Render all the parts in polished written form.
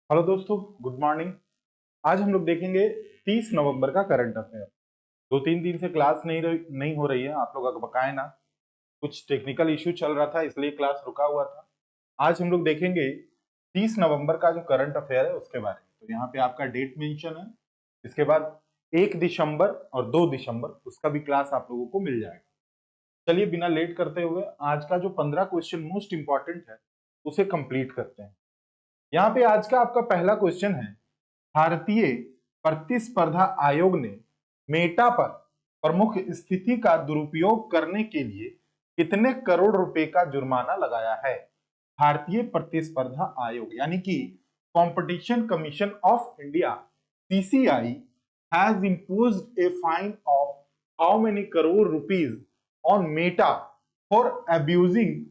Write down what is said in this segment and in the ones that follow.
Hello दोस्तों, good morning. आज हम लोग देखेंगे 30 नवंबर का करंट अफेयर। 2-3 दिन से क्लास नहीं हो रही है, आप लोग अगर बकाए ना, कुछ टेक्निकल इश्यू चल रहा था इसलिए क्लास रुका हुआ था। आज हम लोग देखेंगे 30 नवंबर का जो करंट अफेयर है उसके बारे में। तो यहाँ पे आपका डेट मेंशन है। इसके बाद 1 दिसंबर और 2 दिसंबर उसका भी क्लास आप लोगों को मिल जाएगा। चलिए बिना लेट करते हुए आज का जो 15 क्वेश्चन मोस्ट इंपॉर्टेंट है उसे कंप्लीट करते हैं। यहाँ पे आज का आपका पहला क्वेश्चन है, भारतीय प्रतिस्पर्धा आयोग ने मेटा पर प्रमुख स्थिति का दुरुपयोग करने के लिए कितने करोड़ रुपए का जुर्माना लगाया है। भारतीय प्रतिस्पर्धा आयोग यानी कि competition commission of India CCI has imposed a fine of how many crore rupees on Meta for abusing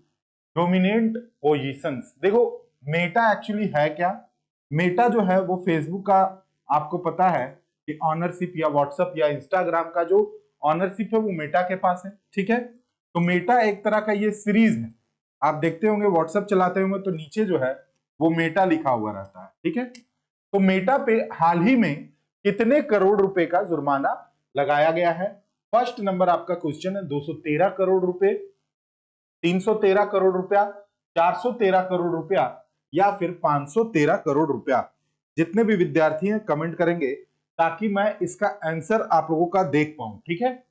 dominant positions। देखो मेटा एक्चुअली है क्या। मेटा जो है वो फेसबुक का, आपको पता है कि ऑनरशिप या व्हाट्सएप या इंस्टाग्राम का जो ऑनरशिप है वो मेटा के पास है। ठीक है, तो मेटा एक तरह का ये सीरीज है। आप देखते होंगे व्हाट्सएप चलाते होंगे तो नीचे जो है वो मेटा लिखा हुआ रहता है। ठीक है, तो मेटा पे हाल ही में कितने करोड़ रुपए का जुर्माना लगाया गया है। फर्स्ट नंबर आपका क्वेश्चन है 213 करोड़ रुपए, 313 करोड़ रुपया, 413 करोड़ रुपया या फिर 513 करोड़ रुपया। जितने भी विद्यार्थी हैं कमेंट करेंगे ताकि मैं इसका आंसर आप लोगों का देख पाऊं। ठीक है,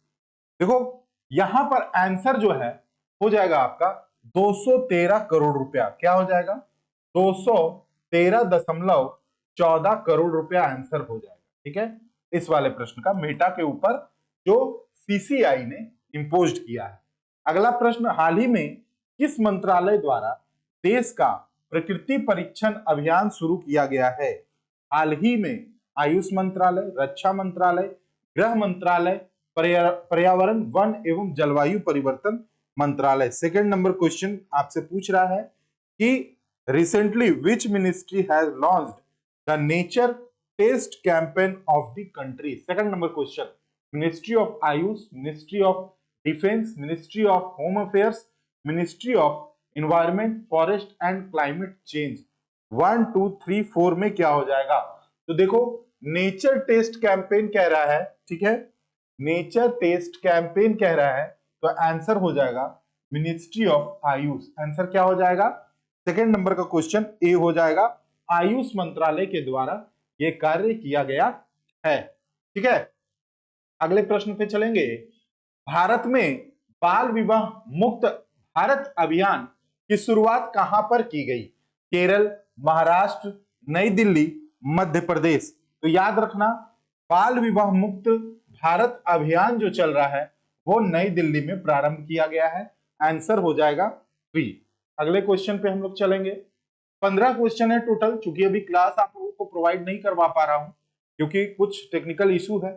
देखो यहां पर आंसर जो है हो जाएगा आपका 213 करोड़ रुपया। क्या हो जाएगा? 213.14 करोड़ रुपया आंसर हो जाएगा। ठीक है, इस वाले प्रश्न का मेटा के ऊपर जो CCI ने इंपोज्ड किया है। अगला प्रश्न, हाल ही में किस मंत्रालय द्वारा देश का प्रकृति परीक्षण अभियान शुरू किया गया है। हाल ही में आयुष मंत्रालय, रक्षा मंत्रालय, गृह मंत्रालय, पर्यावरण वन एवं जलवायु परिवर्तन मंत्रालय। सेकंड नंबर क्वेश्चन आपसे पूछ रहा है कि recently which ministry has launched the nature test campaign of the country. Second number question, ministry of AYUSH, ministry of defence, ministry of home affairs, ministry of environment, forest and climate change. 1 2 3 4 में क्या हो जाएगा? तो देखो nature test campaign कह रहा है। ठीक है, नेचर टेस्ट कैंपेन कह रहा है तो आंसर हो जाएगा मिनिस्ट्री ऑफ आयुष। आंसर क्या हो जाएगा? सेकंड नंबर का क्वेश्चन ए हो जाएगा। आयुष मंत्रालय के द्वारा यह कार्य किया गया है। ठीक है, अगले प्रश्न पे चलेंगे। भारत में बाल विवाह मुक्त भारत अभियान की शुरुआत कहां पर की गई? केरल, महाराष्ट्र, नई दिल्ली, मध्य प्रदेश। तो याद रखना, बाल विवाह मुक्त भारत अभियान जो चल रहा है वो नई दिल्ली में प्रारंभ किया गया है। आंसर हो जाएगा बी। अगले क्वेश्चन पे हम लोग चलेंगे। 15 क्वेश्चन है टोटल। चूंकि अभी क्लास आप लोगों को प्रोवाइड नहीं करवा पा रहा हूं क्योंकि कुछ टेक्निकल इशू है,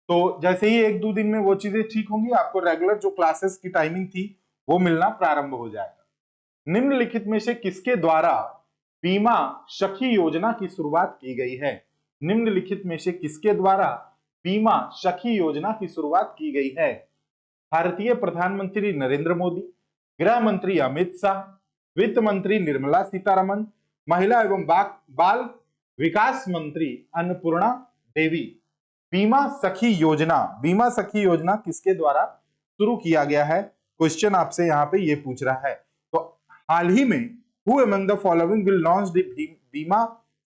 तो जैसे ही 1-2 दिन में वो चीजें ठीक होंगी आपको रेगुलर जो क्लासेस की टाइमिंग थी वो मिलना प्रारंभ हो जाएगा। निम्नलिखित में से किसके द्वारा बीमा सखी योजना की शुरुआत की गई है? निम्नलिखित में से किसके द्वारा बीमा सखी योजना की शुरुआत की गई है? भारतीय प्रधानमंत्री नरेंद्र मोदी, गृह मंत्री अमित शाह, वित्त मंत्री निर्मला सीतारमन, महिला एवं बाल विकास मंत्री अन्नपूर्णा देवी। बीमा सखी योजना, बीमा सखी योजना किसके द्वारा शुरू किया गया है? क्वेश्चन आपसे यहाँ पे ये पूछ रहा है। तो हाल ही में who among the following will launch the बीमा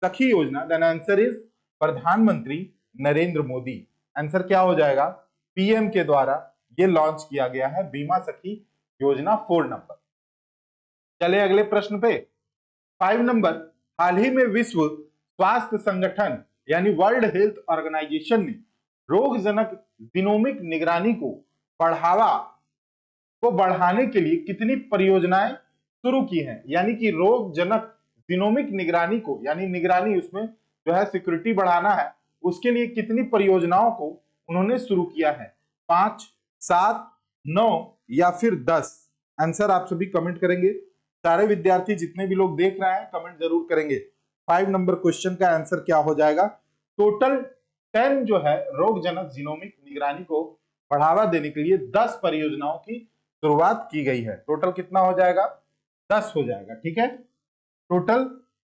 सखी योजना? देन आंसर इज प्रधानमंत्री नरेंद्र मोदी। आंसर क्या हो जाएगा? पीएम के द्वारा ये लॉन्च किया गया है बीमा सखी योजना। 4 नंबर। चले अगले प्रश्न पे। 5 नंबर, हाल ही में विश्व स्वास्थ्य संगठन यानी वर्ल्ड हेल्थ ऑर्गेनाइजेशन ने रोगजनक जीनोमिक निगरानी को बढ़ाने के लिए कितनी परियोजनाएं शुरू की हैं? यानी कि रोगजनक जीनोमिक निगरानी को, यानी निगरानी उसमें जो है सिक्योरिटी बढ़ाना है, उसके लिए कितनी परियोजनाओं को उन्होंने शुरू किया है? 5, 7, 9 या फिर 10? आंसर आप सभी कमेंट करेंगे। सारे विद्यार्थी जितने भी लोग देख रहे हैं कमेंट जरूर करेंगे। 5 नंबर क्वेश्चन का आंसर क्या हो जाएगा? टोटल 10 जो है रोगजनक जीनोमिक निगरानी को बढ़ावा देने के लिए 10 परियोजनाओं की शुरुआत की गई है। टोटल कितना हो जाएगा? 10 हो जाएगा। ठीक है, टोटल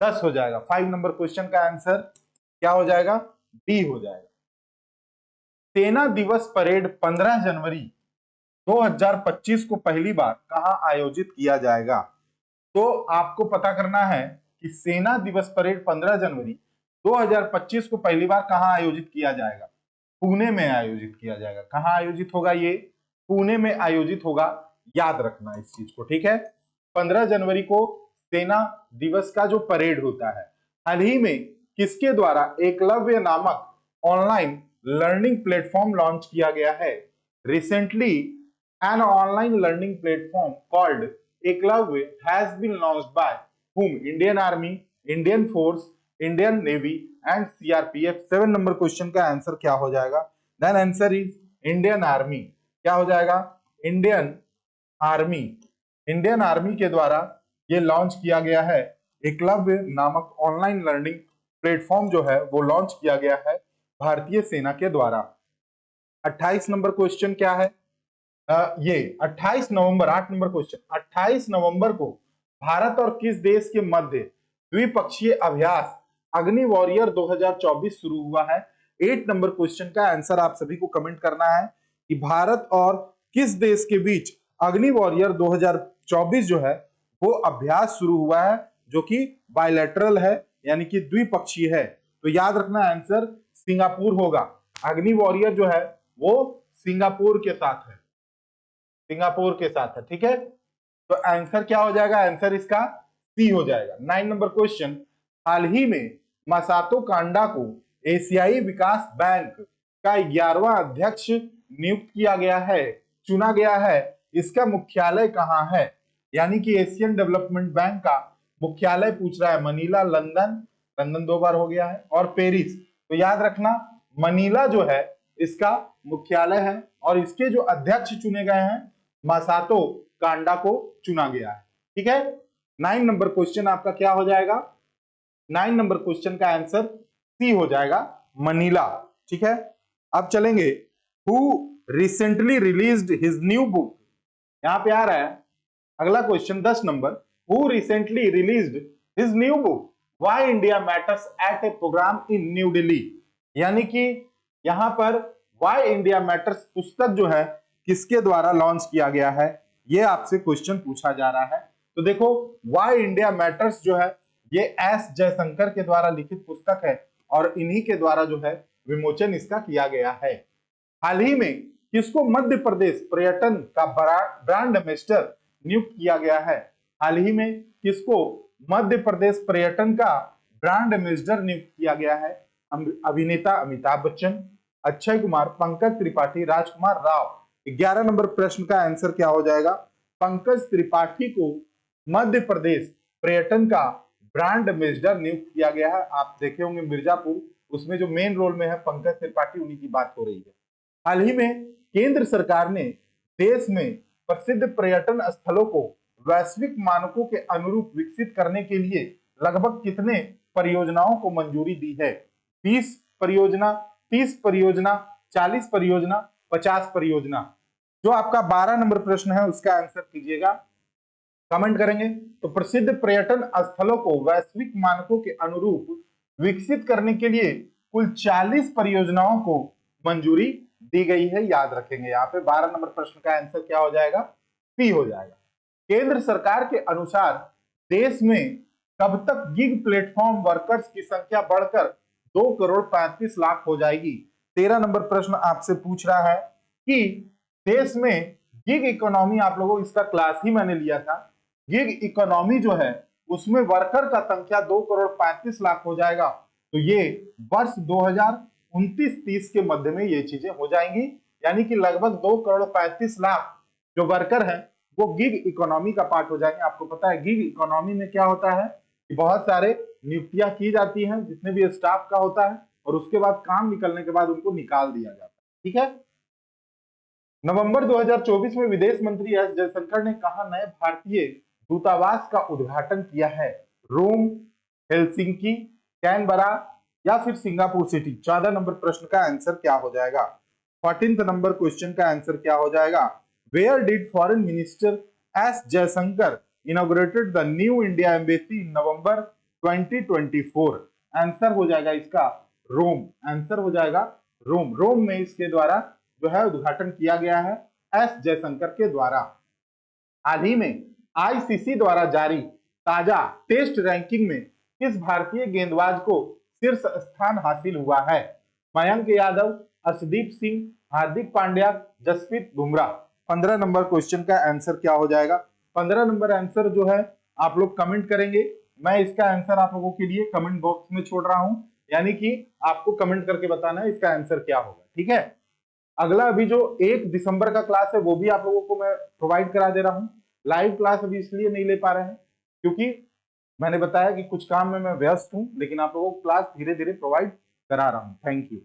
10 हो जाएगा। 5 नंबर क्वेश्चन का आंसर क्या हो जाएगा? डी हो जाएगा। सेना दिवस परेड 15 जनवरी 2025 को पहली बार कहां आयोजित किया जाएगा? तो आपको पता करना है कि सेना दिवस परेड 15 जनवरी 2025 को पहली बार कहां आयोजित किया जाएगा? पुणे में आयोजित किया जाएगा। कहां आयोजित होगा? ये पुणे में आयोजित होगा। याद रखना इस चीज को, ठीक है। 15 जनवरी को सेना दिवस का जो परेड होता है, हाल ही में किसके द्वारा एकलव्य नामक ऑनलाइन लर्निंग प्लेटफॉर्म लॉन्च किया गया है? Recently an online learning platform called Eklavya has been launched by whom? Indian army, Indian force, Indian navy and CRPF. 7 number question का आंसर क्या हो जाएगा? Then answer is Indian army. क्या हो जाएगा? Indian army. इंडियन आर्मी के द्वारा ये लॉन्च किया गया है। एकलव्य नामक ऑनलाइन लर्निंग प्लेटफॉर्म जो है वो लॉन्च किया गया है भारतीय सेना के द्वारा। 28 नंबर क्वेश्चन क्या है? ये 28 नवंबर, 8 नंबर क्वेश्चन, 28 नवंबर को भारत और किस देश के मध्य द्विपक्षीय अभ्यास अग्नि वॉरियर 2024 शुरू हुआ है? 8 नंबर क्वेश्चन का आंसर आप सभी को कमेंट करना है कि भारत और किस देश के बीच अग्नि वॉरियर 2024 जो है वो अभ्यास शुरू हुआ है, जो कि बायलैटरल है, यानी कि द्विपक्षीय है। तो याद रखना आंसर सिंगापुर होगा। अग्नि वॉरियर जो है वो सिंगापुर के साथ है, सिंगापुर के साथ है, ठीक है। तो आंसर क्या हो जाएगा? आंसर इसका सी हो जाएगा। 9 नंबर क्वेश्चन, हाल ही में मासातो कांडा को एशियाई विकास बैंक का 11वां अध्यक्ष नियुक्त किया गया है, चुना गया है। इसका मुख्यालय कहां है? यानी कि एशियन डेवलपमेंट बैंक का मुख्यालय पूछ रहा है। मनीला, लंदन, लंदन 2 बार हो गया है, और पेरिस। तो याद रखना मनीला जो है इसका मुख्यालय है, और इसके जो अध्यक्ष चुने गए हैं मासातो कांडा को चुना गया है, ठीक है। 9 नंबर क्वेश्चन आपका क्या हो जाएगा? 9 नंबर क्वेश्चन का आंसर सी हो जाएगा, मनीला, ठीक है। अब चलेंगे, who recently released his new book. यहां पे आ रहा है अगला question 10 number, who recently released his new book why India matters at a program in New Delhi. यानी कि यहां पर व्हाई इंडिया मैटर्स पुस्तक जो है किसके द्वारा लॉन्च किया गया है, ये आपसे क्वेश्चन पूछा जा रहा है। तो देखो, व्हाई इंडिया मैटर्स जो है ये एस जयशंकर के द्वारा लिखित पुस्तक है, और इन्हीं के द्वारा जो है विमोचन इसका किया गया है। हाल ही में किसको मध्य प्रदेश पर्यटन का ब्रांड एम्बेसडर नियुक्त किया गया है? हाल ही में किसको मध्य प्रदेश पर्यटन का ब्रांड एम्बेसडर नियुक्त किया गया है? अभिनेता अमिताभ बच्चन, अक्षय कुमार, पंकज त्रिपाठी, राजकुमार राव। 11 नंबर प्रश्न का आंसर क्या हो जाएगा? पंकज त्रिपाठी को मध्य प्रदेश पर्यटन का ब्रांड एम्बेसडर नियुक्त किया गया है। आप देखे होंगे मिर्जापुर, उसमें जो मेन रोल में है पंकज त्रिपाठी, उन्हीं की बात हो रही है। हाल ही में केंद्र सरकार ने देश में प्रसिद्ध पर्यटन स्थलों को वैश्विक मानकों के अनुरूप विकसित करने के लिए लगभग कितने परियोजनाओं को मंजूरी दी है? 20 परियोजना, 30 परियोजना, 40 परियोजना, 50 परियोजना। जो आपका 12 नंबर प्रश्न है उसका आंसर कीजिएगा, कमेंट करेंगे। तो प्रसिद्ध पर्यटन स्थलों को वैश्विक मानकों के अनुरूप विकसित करने के लिए कुल 40 परियोजनाओं को मंजूरी दी गई है। याद रखेंगे यहाँ पे 12 नंबर प्रश्न का आंसर क्या हो जाएगा? सी हो जाएगा। केंद्र सरकार के अनुसार देश में कब तक गिग प्लेटफॉर्म वर्कर्स की संख्या बढ़कर 2,35,00,000 हो जाएगी? 13 नंबर प्रश्न आपसे पूछ रहा है कि देश में गिग इकोनॉमी, आप लोगों इसका क्लास ही मैंने लिया था, गिग इकोनॉमी जो है उसमें वर्कर का संख्या 2,35,00,000 हो जाएगा। तो ये वर्ष 2029-30 के मध्य में ये चीजें हो जाएंगी, यानी कि लगभग 2,35,00,000 जो वर्कर हैं वो गिग इकोनॉमी का पार्ट हो जाएंगे। आपको पता है गिग इकोनॉमी में क्या होता है कि बहुत सारे नियुक्तियां की जाती हैं जितने भी स्टाफ का होता है, और उसके बाद काम निकलने के बाद उनको निकाल दिया जाता है, ठीक है। नवंबर 2024 में विदेश मंत्री एस जयशंकर ने कहा नए भारतीय दूतावास का उद्घाटन किया है? रोम, हेलसिंकी, कैनबरा या फिर सिंगापुर सिटी। 14 नंबर प्रश्न का आंसर क्या हो जाएगा? 14th नंबर क्वेश्चन का आंसर क्या हो जाएगा? Where did foreign minister S Jaishankar inaugurated the new India embassy in November 2024। Answer हो जाएगा इसका रोम, आंसर हो जाएगा रोम। रोम में इसके द्वारा जो है उद्घाटन किया गया है एस जयशंकर के द्वारा। हाल ही में आईसीसी द्वारा जारी ताजा टेस्ट रैंकिंग में किस भारतीय गेंदबाज को शीर्ष स्थान हासिल हुआ है? मयंक यादव, अर्शदीप सिंह, हार्दिक पांड्या, जसप्रीत बुमराह। 15 नंबर क्वेश्चन का आंसर क्या हो जाएगा? 15 नंबर आंसर जो है आप लोग कमेंट करेंगे, मैं इसका आंसर आप लोगों के लिए कमेंट बॉक्स में छोड़ रहा हूं, यानी कि आपको कमेंट करके बताना है इसका आंसर क्या होगा, ठीक है। अगला अभी जो 1 दिसंबर का क्लास है वो भी आप लोगों को मैं प्रोवाइड करा दे रहा हूं। लाइव क्लास अभी इसलिए नहीं ले पा रहे हैं क्योंकि मैंने बताया कि कुछ काम में मैं व्यस्त हूं, लेकिन आप लोगों को क्लास धीरे धीरे प्रोवाइड करा रहा हूं। Thank you.